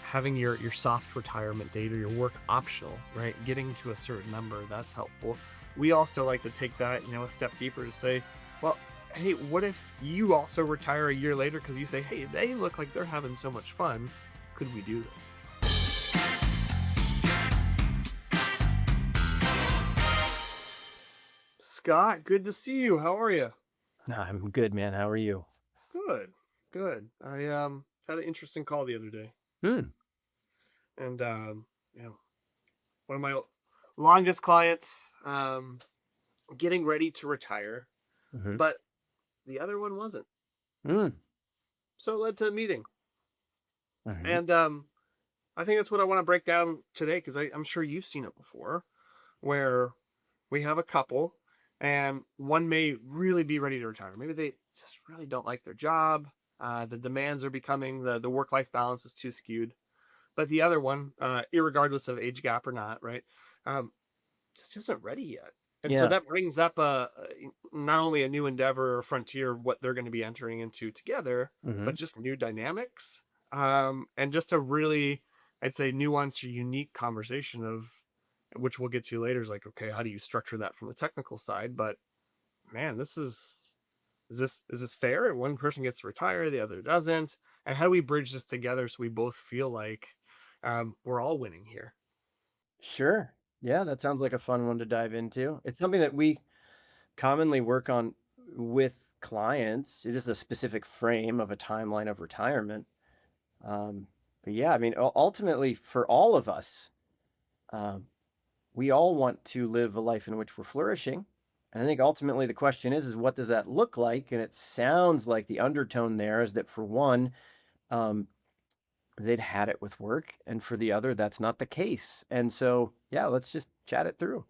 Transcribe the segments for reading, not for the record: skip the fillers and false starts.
having your soft retirement date or your work optional, right? Getting to a certain number, that's helpful. We also like to take that, a step deeper to say, well, hey, what if you also retire a year later because you say, hey, they look like they're having so much fun. Could we do this? Scott, good to see you. How are you? I'm good, man. How are you? Good, good. I had an interesting call the other day, Hmm. and one of my longest clients getting ready to retire, Mm-hmm. but the other one wasn't. Hmm. So it led to a meeting, All right. and I think that's what I want to break down today because I'm sure you've seen it before, where we have a couple, and one may really be ready to retire. Maybe they just really don't like their job. The demands are becoming the work life balance is too skewed. But the other one, irregardless of age gap or not, right, um, just isn't ready yet. And so Yeah. that brings up not only a new endeavor or frontier of what they're going to be entering into together, Mm-hmm. but just new dynamics, and just a really, I'd say, nuanced or unique conversation of which we'll get to later. Is like, okay, how do you structure that from the technical side? But man, is this fair? One person gets to retire, the other doesn't, and how do we bridge this together so we both feel like we're all winning here? Sure. Yeah, that sounds like a fun one to dive into. It's something that we commonly work on with clients. It's just a specific frame of a timeline of retirement. Um, but yeah, I mean, ultimately, for all of us, um, we all want to live a life in which we're flourishing. And I think ultimately the question is what does that look like? And it sounds like the undertone there is that for one, um, they'd had it with work, and for the other, that's not the case. And so, yeah, let's just chat it through.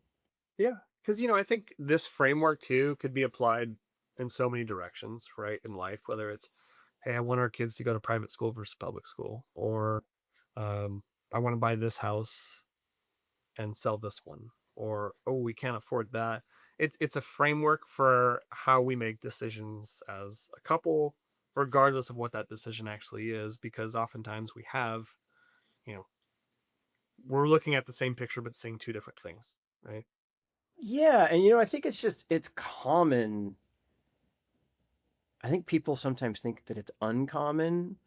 Yeah, because I think this framework too could be applied in so many directions, right? In life, whether it's, hey, I want our kids to go to private school versus public school, or I want to buy this house and sell this one, or oh, we can't afford that. It's a framework for how we make decisions as a couple, regardless of what that decision actually is, because oftentimes you know, we're looking at the same picture but seeing two different things, right? Yeah, and I think it's common. I think people sometimes think that it's uncommon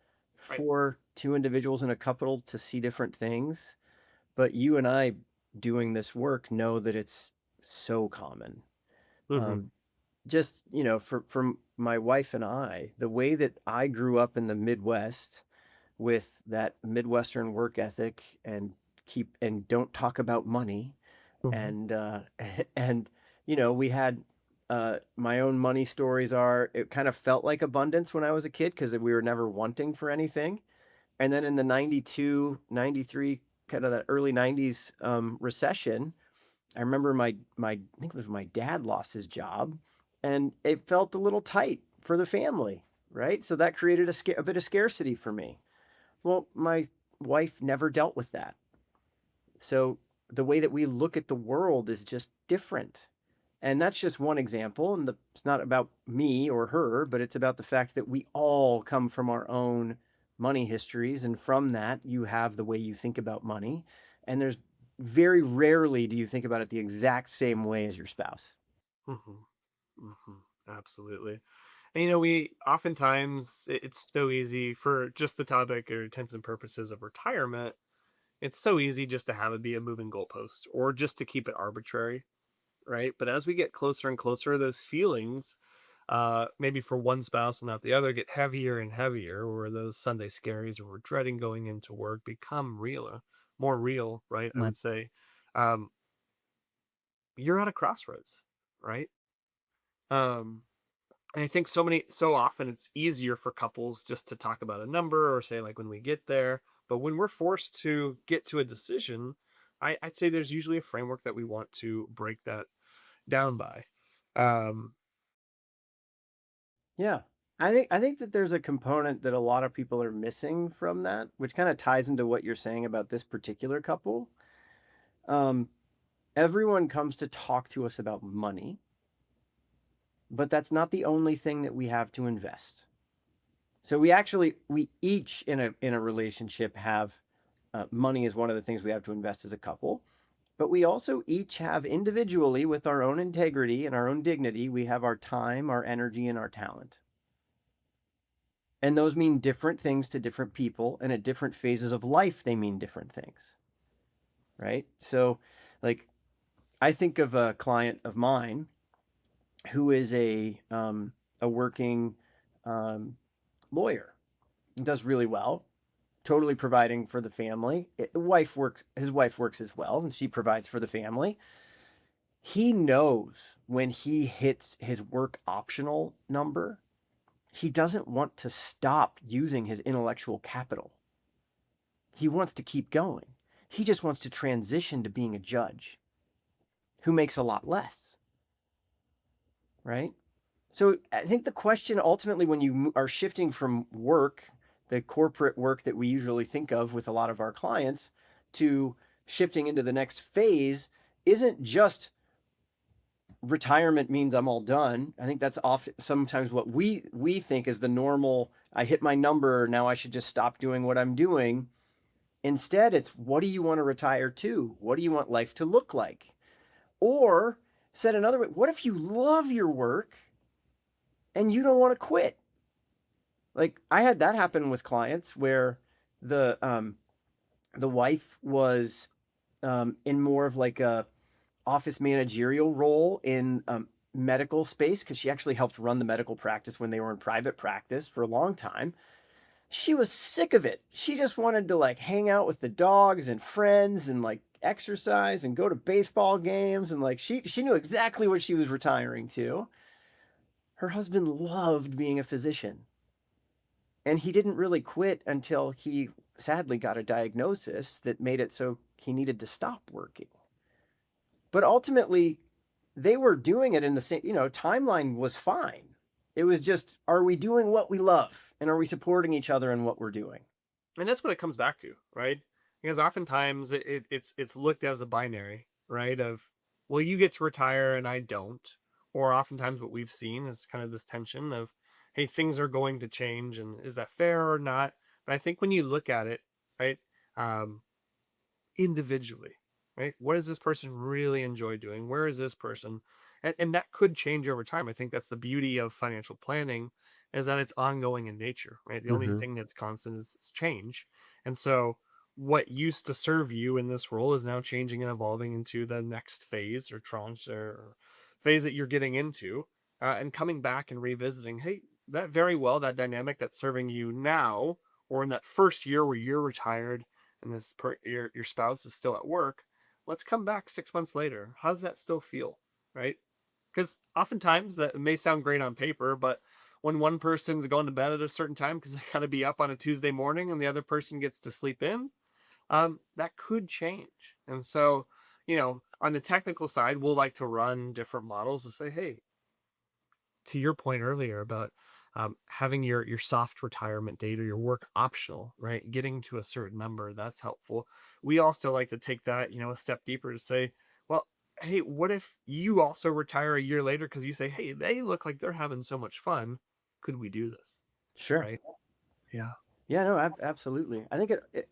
Right. for two individuals in a couple to see different things, but you and I doing this work know that it's so common. Mm-hmm. Um, just, for my wife and I, the way that I grew up in the Midwest with that Midwestern work ethic and keep and don't talk about money Mm-hmm. and and we had my own money stories are it kind of felt like abundance when I was a kid because we were never wanting for anything. And then in the 92, 93, kind of that early 90s recession, I remember my I think it was my dad lost his job and it felt a little tight for the family, right? So that created a bit of scarcity for me. Well, my wife never dealt with that. So the way that we look at the world is just different. And that's just one example. And it's not about me or her, but it's about the fact that we all come from our own money histories. And from that, you have the way you think about money. And there's very rarely do you think about it the exact same way as your spouse. Mm-hmm. Mm-hmm. Absolutely. And we oftentimes it's so easy for just the topic or intents and purposes of retirement. It's so easy just to have it be a moving goalpost or just to keep it arbitrary, right? But as we get closer and closer, those feelings, maybe for one spouse and not the other, get heavier and heavier, or those Sunday scaries or we're dreading going into work become realer, more real, right? I My, would say, um, you're at a crossroads, right? Um, And I think so often it's easier for couples just to talk about a number or say like when we get there. But when we're forced to get to a decision, I'd say there's usually a framework that we want to break that down by. Um, yeah. I think that there's a component that a lot of people are missing from that, which kind of ties into what you're saying about this particular couple. Um, Everyone comes to talk to us about money, but that's not the only thing that we have to invest. So we each in a relationship have money is one of the things we have to invest as a couple, but we also each have individually with our own integrity and our own dignity, we have our time, our energy, and our talent. And those mean different things to different people, and at different phases of life, they mean different things, right? So, like, I think of a client of mine who is a working lawyer, does really well, totally providing for the family. His wife works as well, and she provides for the family. He knows when he hits his work optional number, he doesn't want to stop using his intellectual capital. He wants to keep going. He just wants to transition to being a judge who makes a lot less, right? So I think the question ultimately, when you are shifting from work, the corporate work that we usually think of with a lot of our clients, to shifting into the next phase, isn't just retirement means I'm all done. I think that's often sometimes what we think is the normal. I hit my number, now I should just stop doing what I'm doing. Instead, it's what do you want to retire to? What do you want life to look like? Or said another way, what if you love your work and you don't want to quit? Like I had that happen with clients where the wife was in more of like a office managerial role in medical space because she actually helped run the medical practice when they were in private practice for a long time. She was sick of it. She just wanted to like hang out with the dogs and friends and like exercise and go to baseball games, and like she knew exactly what she was retiring to. Her husband loved being a physician, and he didn't really quit until he sadly got a diagnosis that made it so he needed to stop working. But ultimately, they were doing it in the same, timeline was fine. It was just, are we doing what we love? And are we supporting each other in what we're doing? And that's what it comes back to, right? Because oftentimes it's looked at as a binary, right? Of, well, you get to retire and I don't. Or oftentimes what we've seen is kind of this tension of, hey, things are going to change, and is that fair or not? But I think when you look at it, right, um, individually, right? What does this person really enjoy doing? Where is this person? And that could change over time. I think that's the beauty of financial planning, is that it's ongoing in nature, right? The only Mm-hmm. thing that's constant is change. And so what used to serve you in this role is now changing and evolving into the next phase or tranche or phase that you're getting into, and coming back and revisiting, hey, that very well, that dynamic that's serving you now, or in that first year where you're retired and your spouse is still at work, let's come back 6 months later. How does that still feel, right? Because oftentimes that may sound great on paper, but when one person's going to bed at a certain time because they got to be up on a Tuesday morning and the other person gets to sleep in, that could change. And so, on the technical side, we'll like to run different models to say, hey, to your point earlier about having your soft retirement date or your work optional, right? Getting to a certain number, that's helpful. We also like to take that, a step deeper to say, well, hey, what if you also retire a year later because you say, hey, they look like they're having so much fun. Could we do this? Sure. Right? Yeah. Yeah, no, absolutely. I think it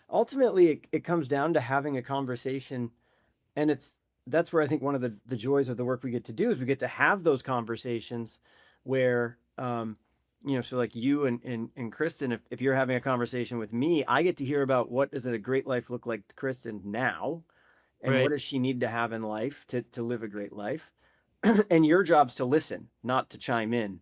ultimately it comes down to having a conversation, and that's where I think one of the joys of the work we get to do is we get to have those conversations where so like you and Kristen, if you're having a conversation with me, I get to hear about what does a great life look like to Kristen now, and what Right. does she need to have in life to live a great life. And your job's to listen, not to chime in.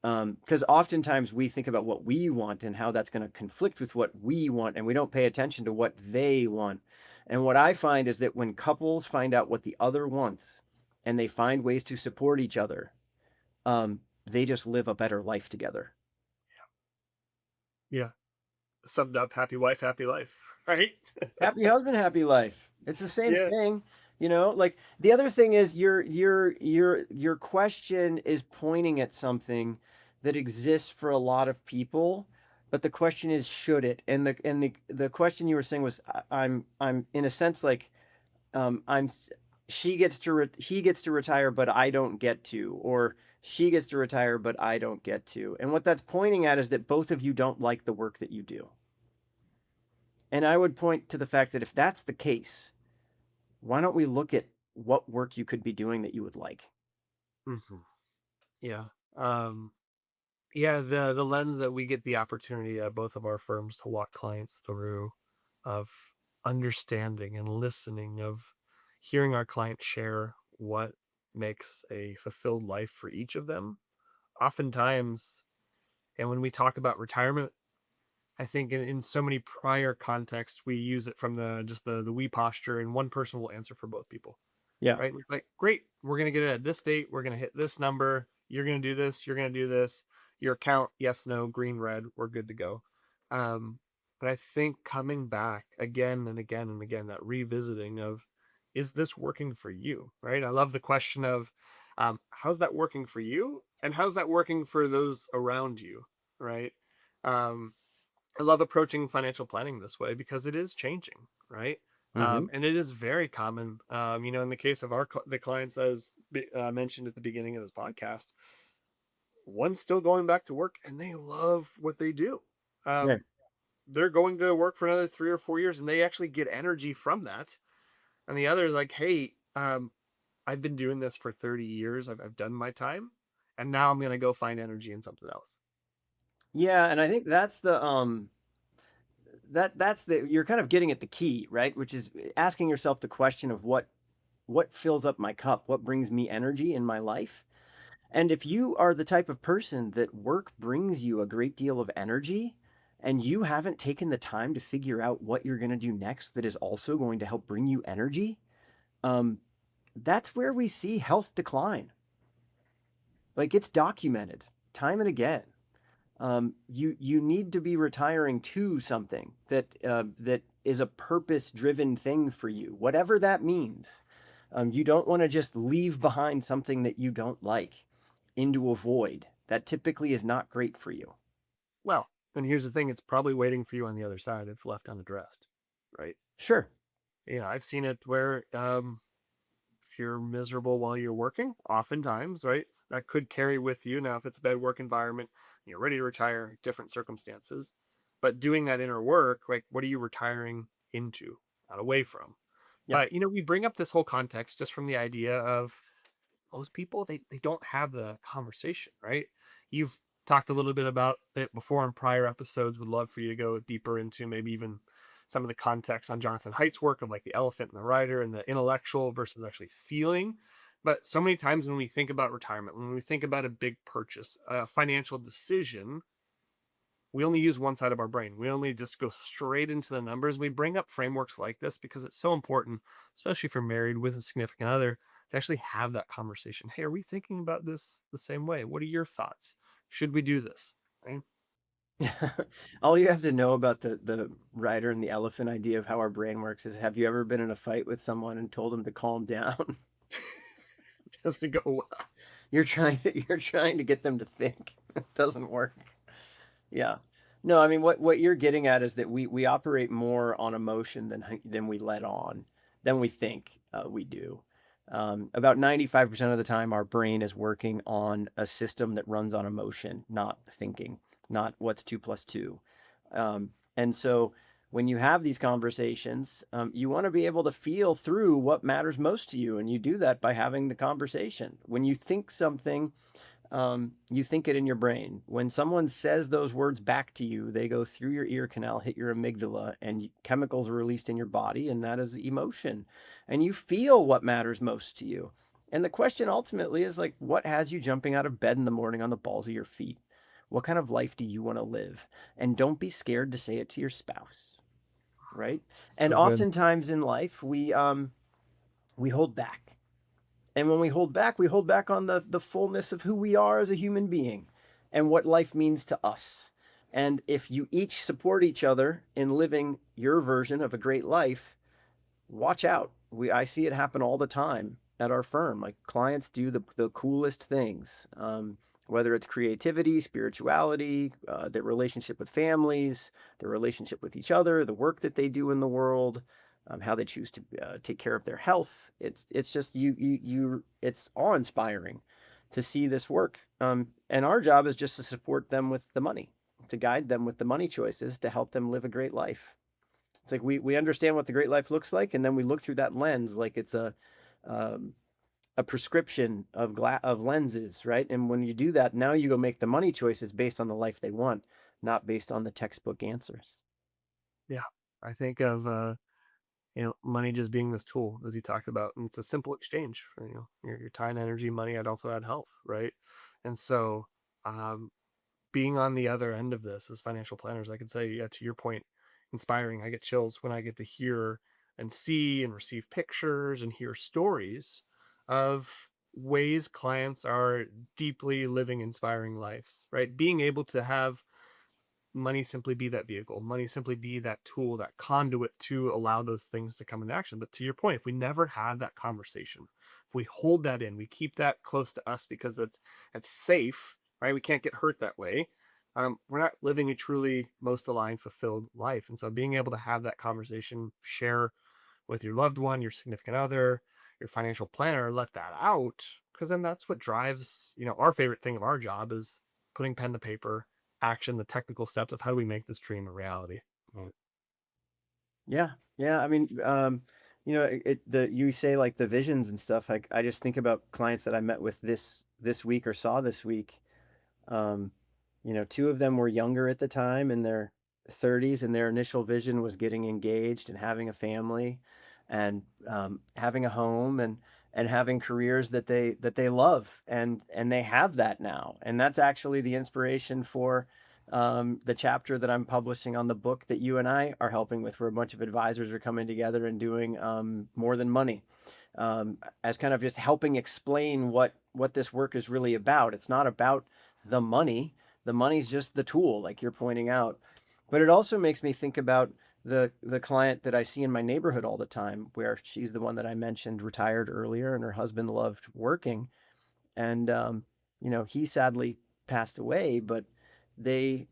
Because oftentimes we think about what we want and how that's going to conflict with what we want, and we don't pay attention to what they want. And what I find is that when couples find out what the other wants and they find ways to support each other, they just live a better life together. Yeah. Summed up: happy wife, happy life. Right? Happy husband, happy life. It's the same Yeah. thing, like the other thing is your question is pointing at something that exists for a lot of people, but the question is should it? And the question you were saying was I'm in a sense like I'm she gets to he gets to retire but I don't get to, or She gets to retire, but I don't get to. And what that's pointing at is that both of you don't like the work that you do. And I would point to the fact that if that's the case, why don't we look at what work you could be doing that you would like? Hmm. Yeah. Um, yeah, the lens that we get the opportunity at both of our firms to walk clients through of understanding and listening, of hearing our clients share what makes a fulfilled life for each of them. Oftentimes, and when we talk about retirement, I think in so many prior contexts we use it from the just the we posture, and one person will answer for both people, Yeah. right? It's like, great, we're going to get it at this date. We're going to hit this number. You're going to do this. You're going to do this. Your account, yes, no, green, red. We're good to go. Um, but I think coming back again and again and again, that revisiting of, is this working for you? Right. I love the question of, how's that working for you? And how's that working for those around you? Right. Um, I love approaching financial planning this way because it is changing, right? Mm-hmm. And it is very common. In the case of the clients, as mentioned at the beginning of this podcast, one's still going back to work and they love what they do. Yeah. Um, they're going to work for another 3 or 4 years and they actually get energy from that. And the other is like, hey, I've been doing this for 30 years. I've done my time, and now I'm going to go find energy in something else. Yeah, and I think that's the you're kind of getting at the key, right? Which is asking yourself the question of what fills up my cup, what brings me energy in my life. And if you are the type of person that work brings you a great deal of energy and you haven't taken the time to figure out what you're going to do next that is also going to help bring you energy, um, that's where we see health decline. Like it's documented time and again. You need to be retiring to something that is a purpose driven thing for you, whatever that means. You don't want to just leave behind something that you don't like into a void. That typically is not great for you. Well, and here's the thing, it's probably waiting for you on the other side if left unaddressed, right? Sure. I've seen it where if you're miserable while you're working, oftentimes, right, that could carry with you. Now, if it's a bad work environment, you're ready to retire, different circumstances. But doing that inner work, like, what are you retiring into, not away from? Yeah. But, we bring up this whole context just from the idea of most people, they don't have the conversation, right? You've talked a little bit about it before in prior episodes. Would love for you to go deeper into maybe even some of the context on Jonathan Haidt's work of like the elephant and the rider and the intellectual versus actually feeling. But so many times when we think about retirement, when we think about a big purchase, a financial decision, we only use one side of our brain. We only just go straight into the numbers. We bring up frameworks like this because it's so important, especially if you're married with a significant other, to actually have that conversation. Hey, are we thinking about this the same way? What are your thoughts? Should we do this? Right? All you have to know about the rider and the elephant idea of how our brain works is have you ever been in a fight with someone and told them to calm down? Just to go, well. You're trying to get them to think. It doesn't work. Yeah. No, I mean what you're getting at is that we operate more on emotion than we let on, than we think we do. About 95% of the time, our brain is working on a system that runs on emotion, not thinking, not what's two plus two. And so when you have these conversations, you want to be able to feel through what matters most to you. And you do that by having the conversation. When you think something, you think it in your brain. When someone says those words back to you, they go through your ear canal, hit your amygdala, and chemicals are released in your body, and that is emotion. And you feel what matters most to you. And the question ultimately is like, what has you jumping out of bed in the morning on the balls of your feet? What kind of life do you want to live? And don't be scared to say it to your spouse, right? And So good. oftentimes in life, we hold back, and when we hold back on the fullness of who we are as a human being and what life means to us. And if you each support each other in living your version of a great life, watch out. I see it happen all the time at our firm. Like clients do the coolest things, whether it's creativity, spirituality, their relationship with families, their relationship with each other, the work that they do in the world, how they choose to take care of their health. It's just it's awe inspiring to see this work. And our job is just to support them with the money, to guide them with the money choices, to help them live a great life. It's like we understand what the great life looks like, and then we look through that lens like it's um, a prescription of lenses, right? And when you do that, now you go make the money choices based on the life they want, not based on the textbook answers. Yeah. I think of money just being this tool, as you talked about, and it's a simple exchange for your time, energy, money. I'd also add health, right? And so, um, being on the other end of this as financial planners, I could say, yeah, to your point, inspiring. I get chills when I get to hear and see and receive pictures and hear stories of ways clients are deeply living inspiring lives, right? Being able to have money simply be that vehicle, money simply be that tool, that conduit to allow those things to come into action. But to your point, if we never have that conversation, if we hold that in, we keep that close to us because it's safe, right? We can't get hurt that way. We're not living a truly most aligned, fulfilled life. And so being able to have that conversation, share with your loved one, your significant other, your financial planner, let that out, because then that's what drives, our favorite thing of our job is putting pen to paper, action, the technical steps of how do we make this dream a reality. Mm. Yeah, yeah. I mean, you say like the visions and stuff. Like I just think about clients that I met with this week or saw this week. Um, two of them were younger at the time in their 30s, and their initial vision was getting engaged and having a family, and having a home, and having careers that they love, and they have that now, and that's actually the inspiration for the chapter that I'm publishing on the book that you and I are helping with, where a bunch of advisors are coming together and doing more than money, as kind of just helping explain what this work is really about. It's not about the money. The money's just the tool, like you're pointing out. But it also makes me think about the client that I see in my neighborhood all the time, where she's the one that I mentioned retired earlier, and her husband loved working, and he sadly passed away. But they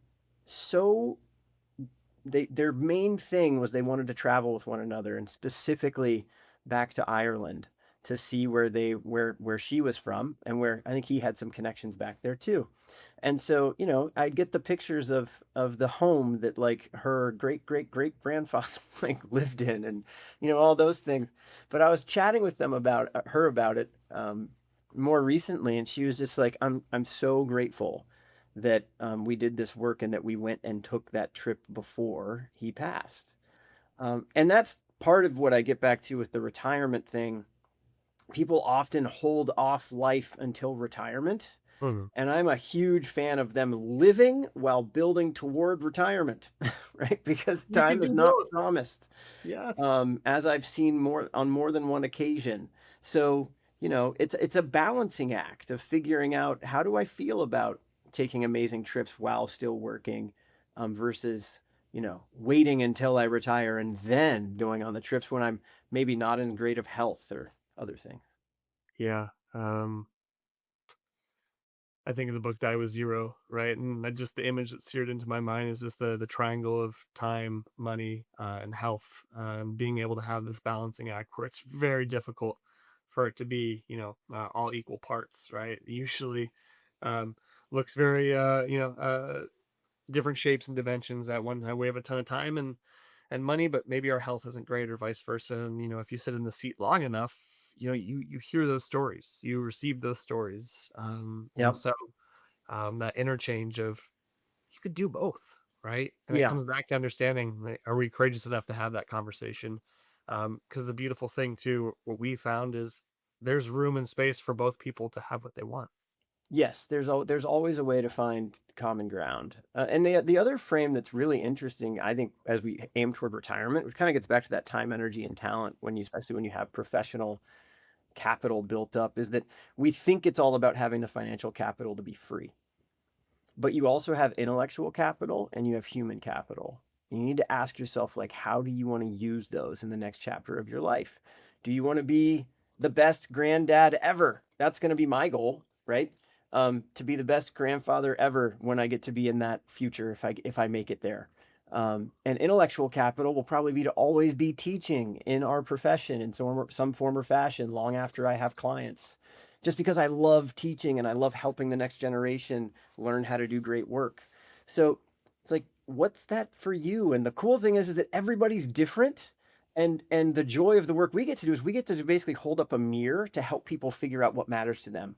so their main thing was they wanted to travel with one another, and specifically back to Ireland to see where she was from, and where I think he had some connections back there too. And so, I'd get the pictures of the home that like her great great great grandfather like lived in, and all those things. But I was chatting with them about her about it more recently, and she was just like, I'm so grateful that we did this work, and that we went and took that trip before he passed. And that's part of what I get back to with the retirement thing. People often hold off life until retirement. Mhm. And I'm a huge fan of them living while building toward retirement, right? Because You can time is do not both. promised, Yes. as I've seen more than one occasion. So, it's a balancing act of figuring out, how do I feel about taking amazing trips while still working, versus, waiting until I retire and then going on the trips when I'm maybe not in great of health or other things. Yeah. I think of the book Die with Zero, right? And just the image that's seared into my mind is just the triangle of time, money, and health. Being able to have this balancing act where it's very difficult for it to be, all equal parts, right? Usually, um, looks very, different shapes and dimensions. At one time, we have a ton of time and money, but maybe our health isn't great, or vice versa. And if you sit in the seat long enough, you hear those stories, you receive those stories, and Yep. so that interchange of you could do both, right? And it Yeah. comes back to understanding, like, are we courageous enough to have that conversation? Because the beautiful thing too, what we found is there's room and space for both people to have what they want. Yes, there's always a way to find common ground. And the other frame that's really interesting, I think, as we aim toward retirement, which kind of gets back to that time, energy, and talent, especially when you have professional capital built up, is that we think it's all about having the financial capital to be free. But you also have intellectual capital and you have human capital. And you need to ask yourself, like, how do you want to use those in the next chapter of your life? Do you want to be the best granddad ever? That's going to be my goal, right? To be the best grandfather ever when I get to be in that future, if I make it there. And intellectual capital will probably be to always be teaching in our profession in some form or fashion long after I have clients. just because I love teaching and I love helping the next generation learn how to do great work. So it's like, what's that for you? And the cool thing is that everybody's different. And the joy of the work we get to do is we get to basically hold up a mirror to help people figure out what matters to them.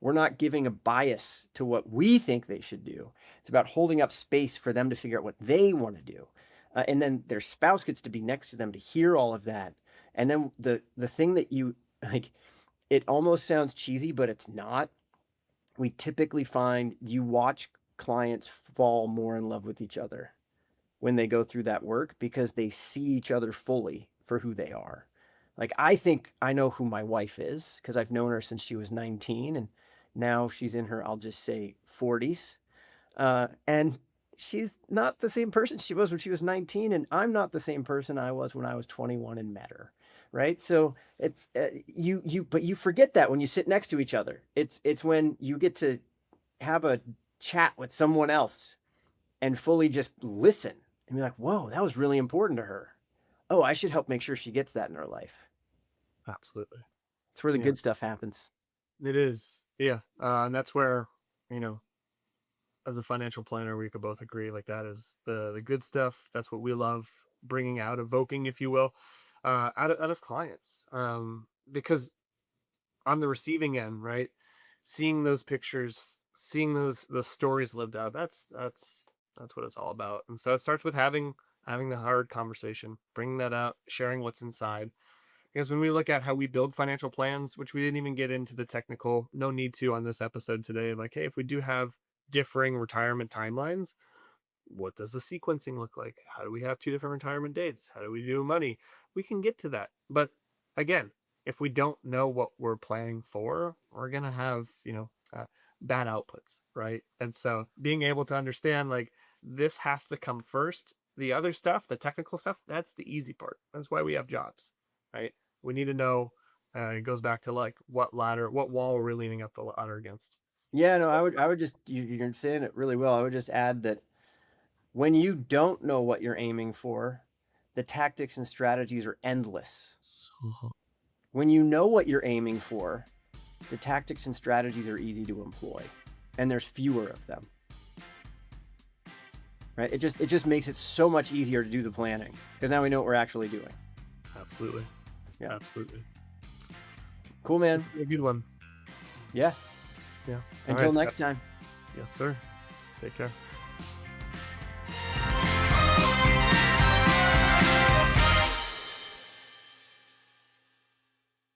We're not giving a bias to what we think they should do. It's about holding up space for them to figure out what they want to do. And then their spouse gets to be next to them to hear all of that. And then the thing that you like, it almost sounds cheesy, but it's not. We typically find you watch clients fall more in love with each other when they go through that work because they see each other fully for who they are. Like, I think I know who my wife is because I've known her since she was 19, and now she's in her, I'll just say, 40s. And she's not the same person she was when she was 19, and I'm not the same person I was when I was 21 and met her. Right. So it's but you forget that when you sit next to each other. It's when you get to have a chat with someone else and fully just listen and be like, whoa, that was really important to her. Oh, I should help make sure she gets that in her life. Absolutely. It's where the Yeah, good stuff happens. it is. Yeah. And that's where, you know, as a financial planner, we could both agree like that is the good stuff. That's what we love bringing out, evoking, if you will, out of clients. Because on the receiving end, right, seeing those pictures, seeing those stories lived out, that's what it's all about. And so it starts with having the hard conversation, bringing that out, sharing what's inside. Because when we look at how we build financial plans, which we didn't even get into the technical, no need to on this episode today, like, hey, if we do have differing retirement timelines, what does the sequencing look like? How do we have two different retirement dates? How do we do money? We can get to that. But again, if we don't know what we're planning for, we're going to have, bad outputs, right? And so being able to understand like this has to come first. The other stuff, the technical stuff, that's the easy part. That's why we have jobs, right? We need to know. It goes back to like what ladder, what wall we're leaning up the ladder against. Yeah, no, I would just, you're saying it really well. I would just add that when you don't know what you're aiming for, the tactics and strategies are endless. When you know what you're aiming for, the tactics and strategies are easy to employ, and there's fewer of them. Right? It just makes it so much easier to do the planning because now we know what we're actually doing. Absolutely. Yeah. Absolutely. Cool, man. This is a good one. Yeah. Yeah. Until All right, next Scott. time. Yes, sir. Take care.